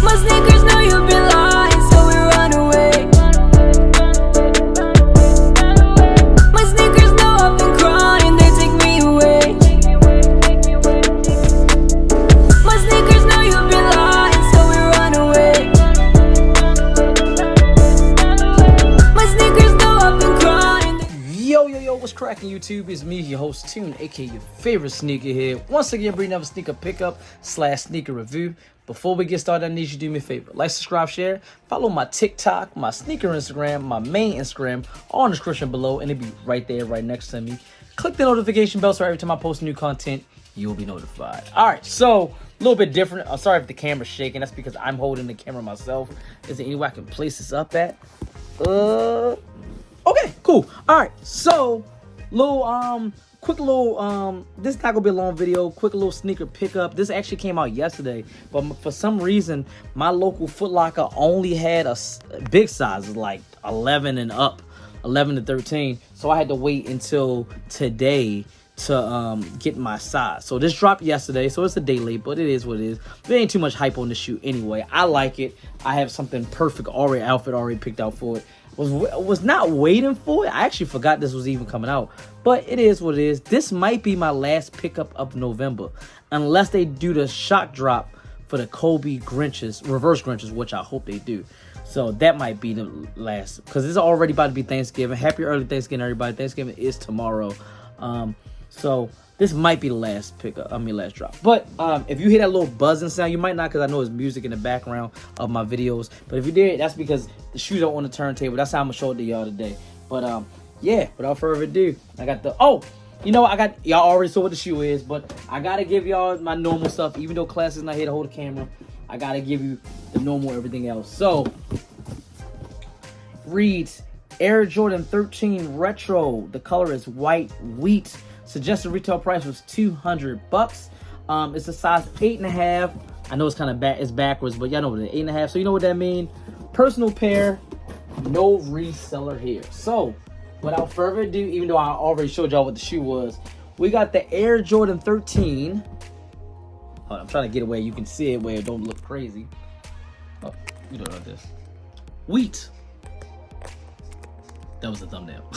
My sneakers know you've been lying, so we run away. My sneakers know I've been crying, they take me away. My sneakers know you've been lying, so we run away. My sneakers know I've been crying. Yo, what's cracking YouTube? It's me, your host Toon, aka your favorite sneakerhead. Once again, bringing up a sneaker pickup / sneaker review. Before we get started, I need you to do me a favor. Like, subscribe, share, follow my TikTok, my sneaker Instagram, my main Instagram, all in the description below, and it'll be right there, right next to me. Click the notification bell so every time I post new content, you'll be notified. Alright, so a little bit different. I'm sorry if the camera's shaking. That's because I'm holding the camera myself. Is there any way I can place this up at? Okay, cool. Alright, so quick little this is not gonna be a long video. Quick little sneaker pickup. This actually came out yesterday, but for some reason my local Foot Locker only had a big size, like 11 and up, 11 to 13. So I had to wait until today to get my size. So this dropped yesterday, so it's a day late, but it is what it is. There ain't too much hype on the shoe anyway. I like it. I have something perfect outfit already picked out for it. Was not waiting for it. I actually forgot this was even coming out, but it is what it is. This might be my last pickup of November, unless they do the shock drop for the Kobe Grinches, reverse Grinches, which I hope they do. So that might be the last, because it's already about to be Thanksgiving. Happy early Thanksgiving, everybody. Thanksgiving is tomorrow. So this might be the last pickup, last drop. But if you hear that little buzzing sound, you might not, because I know there's music in the background of my videos. But if you did, that's because the shoes are on the turntable. That's how I'm gonna show it to y'all today. But yeah, without further ado, I got the y'all already saw what the shoe is, but I gotta give y'all my normal stuff. Even though class is not here to hold the camera, I gotta give you the normal everything else. So reads Air Jordan 13 Retro. The color is white wheat. Suggested retail price was $200. It's a size 8.5. I know it's kind of it's backwards, but y'all know what it is, 8.5. So you know what that means. Personal pair, no reseller here. So without further ado, even though I already showed y'all what the shoe was, we got the Air Jordan 13. Hold on, I'm trying to get away. You can see it where it don't look crazy. Oh, you don't know this. Wheat. That was the thumbnail.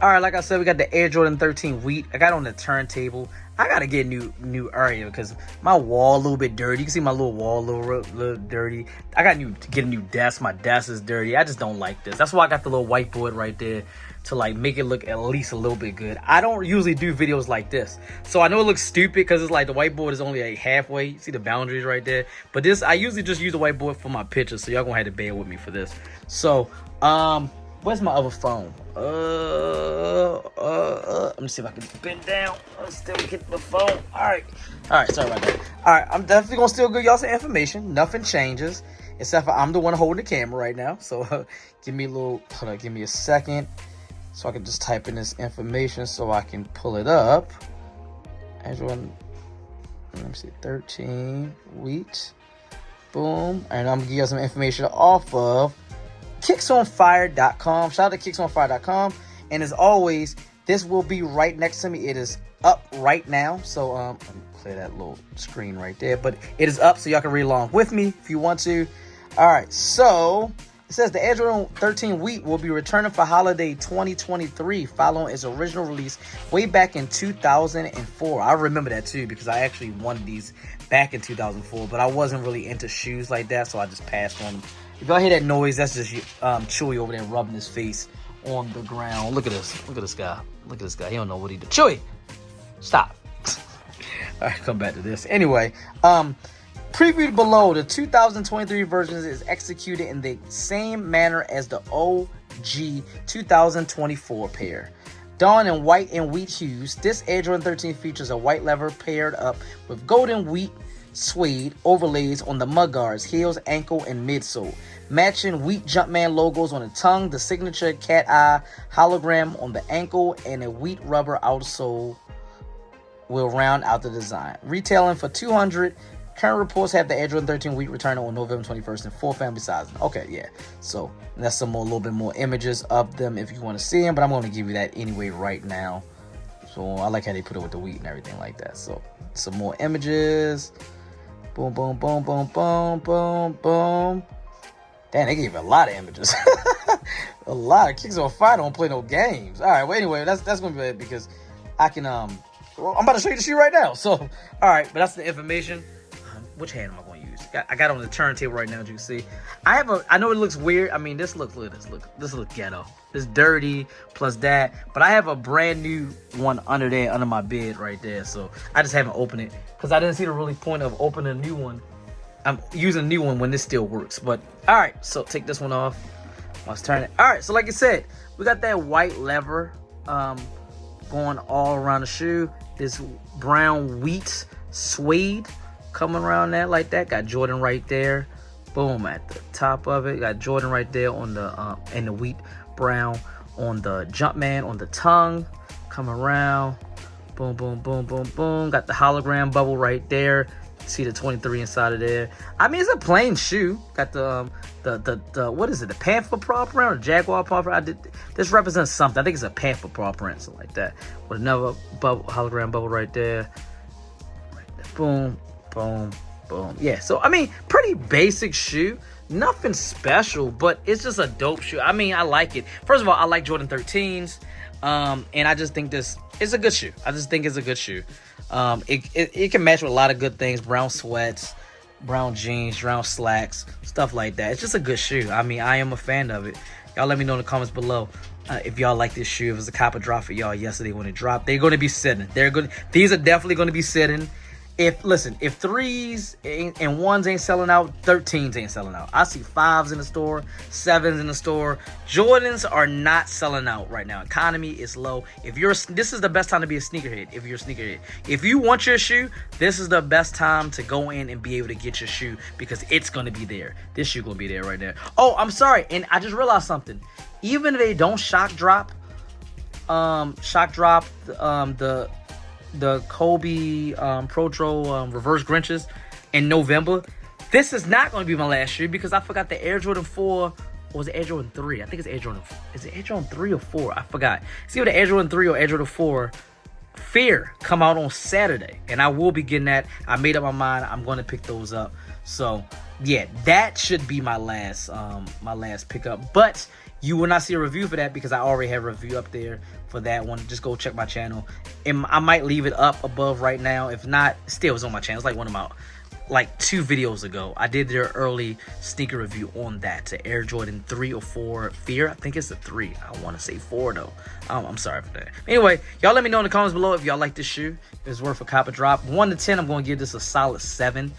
All right, like I said, we got the Air Jordan 13 wheat. I got it on the turntable. I gotta get new area because my wall a little bit dirty. You can see my little wall a little dirty. I got to get a new desk. My desk is dirty. I just don't like this. That's why I got the little whiteboard right there to like make it look at least a little bit good. I don't usually do videos like this, so I know it looks stupid because it's like the whiteboard is only like halfway. You see the boundaries right there. But this, I usually just use the whiteboard for my pictures, so y'all gonna have to bear with me for this. So where's my other phone? Let me see if I can bend down. Still get the phone. All right, sorry about that. All right, I'm definitely gonna still give y'all some information. Nothing changes except for I'm the one holding the camera right now. So give me a second so I can just type in this information so I can pull it up. Let me see, 13 wheat. Boom. And I'm gonna give you some information off of kicksonfire.com. Shout out to kicksonfire.com. And as always, this will be right next to me. It is up right now. So let me clear that little screen right there. But it is up so y'all can read along with me if you want to. All right, so it says the Air Jordan 13 wheat will be returning for holiday 2023 following its original release way back in 2004. I remember that too because I actually wanted these back in 2004, but I wasn't really into shoes like that, so I just passed on them. If y'all hear that noise, that's just Chewy over there rubbing his face on the ground. Look at this. Look at this guy. Look at this guy. He don't know what he did. Chewy, stop. All right, come back to this. Anyway, previewed below, the 2023 version is executed in the same manner as the OG 2024 pair. Dawn in white and wheat hues. This Air Jordan 13 features a white leather paired up with golden wheat suede overlays on the mudguards, heels, ankle, and midsole. Matching wheat Jumpman logos on the tongue, the signature cat eye hologram on the ankle, and a wheat rubber outsole will round out the design. Retailing for $200. Current reports have the Air Jordan 13 wheat returning on November 21st in 4 family sizes. Okay, yeah. So that's some more, a little bit more images of them if you want to see them, but I'm going to give you that anyway right now. So I like how they put it with the wheat and everything like that. So some more images. Boom, boom, boom, boom, boom, boom, boom. Damn, they gave a lot of images. A lot of Kicks on Fire don't play no games. All right, well, anyway, that's going to be it because I can, well, I'm about to show you the shoe right now. So, all right, but that's the information. Which hand am I going to use? I got it on the turntable right now, as you can see. I know it looks weird. I mean, this looks ghetto. It's dirty, plus that. But I have a brand new one under there, under my bed right there. So I just haven't opened it because I didn't see the really point of opening a new one. I'm using a new one when this still works. But all right, so take this one off. Let's turn it. All right, so like I said, we got that white leather going all around the shoe. This brown wheat suede coming around that like that. Got Jordan right there. Boom, at the top of it. Got Jordan right there on the and the wheat brown on the Jumpman on the tongue. Come around. Boom, boom, boom, boom, boom. Got the hologram bubble right there. See the 23 inside of there. I mean, it's a plain shoe. Got the what is it? The panther paw print or Jaguar paw print? This represents something. I think it's a panther paw print, something like that. With another bubble, hologram bubble right there. Boom, boom, boom. Yeah. So I mean, pretty basic shoe. Nothing special, but it's just a dope shoe. I mean, I like it. First of all, I like Jordan 13s. And I just think this is a good shoe. I just think it's a good shoe. It can match with a lot of good things. Brown sweats, brown jeans, brown slacks, stuff like that. It's just a good shoe. I mean, I am a fan of it. Y'all let me know in the comments below if y'all like this shoe. It was a copper drop for y'all yesterday when it dropped. They're going to be sitting. These are definitely going to be sitting. If 3s and 1s ain't selling out, 13s ain't selling out. I see 5s in the store, 7s in the store. Jordans are not selling out right now. Economy is low. This is the best time to be a sneakerhead. If you're a sneakerhead, if you want your shoe, this is the best time to go in and be able to get your shoe because it's gonna be there. This shoe gonna be there right there. Oh, I'm sorry, and I just realized something. Even if they don't shock drop the Kobe Protro reverse Grinches in November, this is not going to be my last shoe because I forgot the Air Jordan 4, or was it Air Jordan 3? I think it's Air Jordan. Is it Air Jordan 3 or 4? I forgot. See what the Air Jordan 3 or Air Jordan 4 Fear come out on Saturday, and I will be getting that. I made up my mind. I'm going to pick those up. So yeah, that should be my last pickup. But you will not see a review for that because I already have a review up there for that one. Just go check my channel. And I might leave it up above right now. If not, still it's on my channel. It's like one of my, like 2 videos ago. I did their early sneaker review on that. To Air Jordan 3 or 4 Fear. I think it's a 3. I want to say 4 though. I'm sorry for that. Anyway, y'all let me know in the comments below if y'all like this shoe. If it's worth a copper drop. 1 to 10, I'm going to give this a solid 7.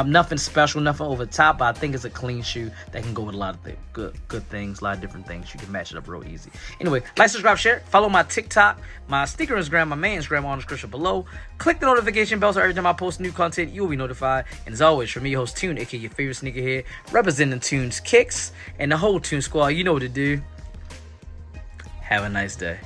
Nothing special, nothing over the top, but I think it's a clean shoe that can go with a lot of good things, a lot of different things. You can match it up real easy. Anyway, like, subscribe, share, follow my TikTok, my sneaker Instagram, my main Instagram on the description below. Click the notification bell so every time I post new content, you will be notified. And as always, from me, your host Tune, aka your favorite sneakerhead, representing Tune's Kicks and the whole Tune Squad. You know what to do. Have a nice day.